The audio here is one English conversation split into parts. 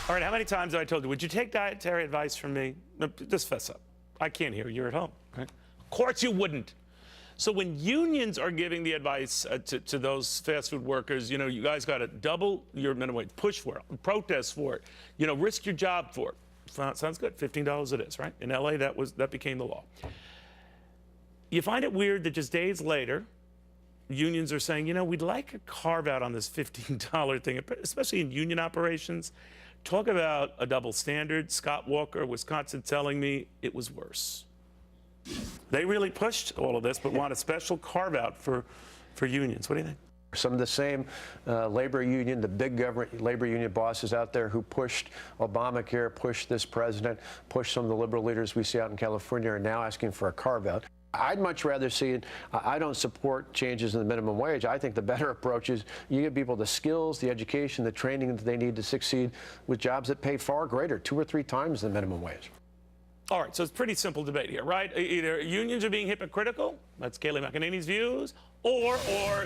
All right, how many times have I told you, would you take dietary advice from me? No, just fess up. I can't hear you. You're at home. Okay? Of course you wouldn't. So when unions are giving the advice to those fast food workers, you know, you guys got to double your minimum wage, push for it, protest for it, you know, risk your job for it. Sounds good. $15 it is, right? In LA, that became the law. You find it weird that just days later, unions are saying, you know, we'd like a carve out on this $15 thing, especially in union operations. Talk about a double standard. Scott Walker, Wisconsin, telling me it was worse. They really pushed all of this, but want a special carve out for unions. What do you think? Some of the same labor union, the big government labor union bosses out there who pushed Obamacare, pushed this president, pushed some of the liberal leaders we see out in California are now asking for a carve out. I'd much rather see it. I don't support changes in the minimum wage. I think the better approach is you give people the skills, the education, the training that they need to succeed with jobs that pay far greater, 2 or 3 times the minimum wage. All right, so it's a pretty simple debate here, right? Either unions are being hypocritical, that's Kayleigh McEnany's views, or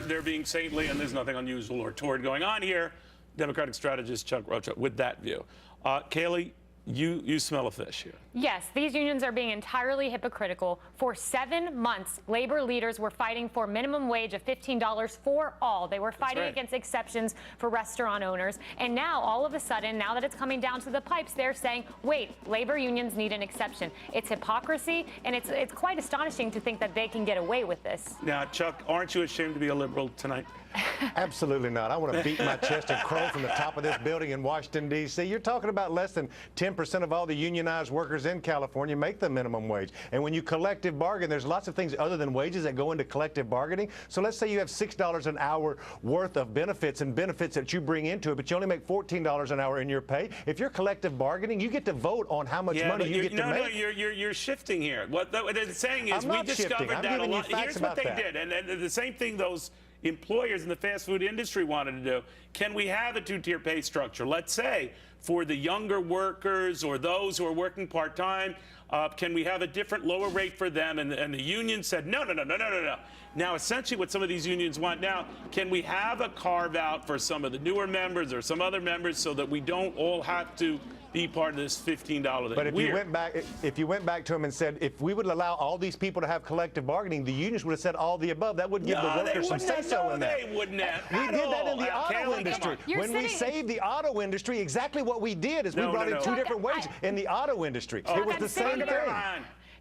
they're being saintly and there's nothing unusual or toward going on here. Democratic strategist Chuck Rocha with that view. Kayleigh, you smell a fish here. Yes, these unions are being entirely hypocritical. For 7 months, labor leaders were fighting for minimum wage of $15 for all. They were fighting against exceptions for restaurant owners. And now, all of a sudden, now that it's coming down to the pipes, they're saying, wait, labor unions need an exception. It's hypocrisy, and it's quite astonishing to think that they can get away with this. Now, Chuck, aren't you ashamed to be a liberal tonight? Absolutely not. I want to beat my chest and crow from the top of this building in Washington, D.C. You're talking about less than 10% of all the unionized workers in California make the minimum wage. And when you collective bargain, there's lots of things other than wages that go into collective bargaining. So let's say you have $6 an hour worth of benefits and benefits that you bring into it, but you only make $14 an hour in your pay. If you're collective bargaining, you get to vote on how much money you get to make. No, you're shifting here. What they're saying is we discovered that a lot. Here's what they did. And the same thing those employers in the fast food industry wanted to do. Can we have a 2-tier pay structure? Let's say for the younger workers or those who are working part-time, can we have a different lower rate for them? And the union said, no. Now, essentially what some of these unions want now, can we have a carve out for some of the newer members or some other members so that we don't all have to be part of this $15 thing? But if you went back to them and said, if we would allow all these people to have collective bargaining, the unions would have said all the above. That would give the workers some say-so in that. They wouldn't have. We did that in the auto industry. When we saved the auto industry, exactly what we did is we brought in 2 different wages in the auto industry. It was the same thing.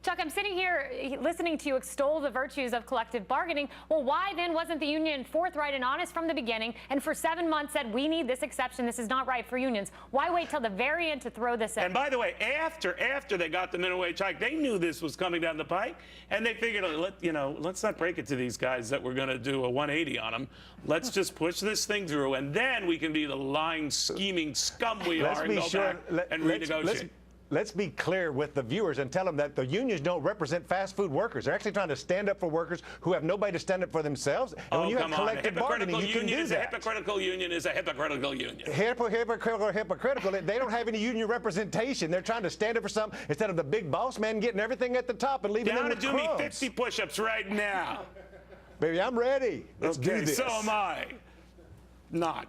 Chuck, I'm sitting here listening to you extol the virtues of collective bargaining. Well, why then wasn't the union forthright and honest from the beginning and for 7 months said, we need this exception, this is not right for unions? Why wait till the very end to throw this in? And by the way, after they got the minimum wage hike, they knew this was coming down the pike, and they figured, let's not break it to these guys that we're going to do a 180 on them. Let's just push this thing through, and then we can be the lying, scheming scum we are and go back and renegotiate. Let's be clear with the viewers and tell them that the unions don't represent fast food workers. They're actually trying to stand up for workers who have nobody to stand up for themselves. And when you have collective bargaining, you can do that. A hypocritical union is a hypocritical union. Hypocritical. They don't have any union representation. They're trying to stand up for something instead of the big boss man getting everything at the top and leaving them with crumbs. Down to do me 50 push-ups right now. Baby, I'm ready. Let's do this. So am I. Not.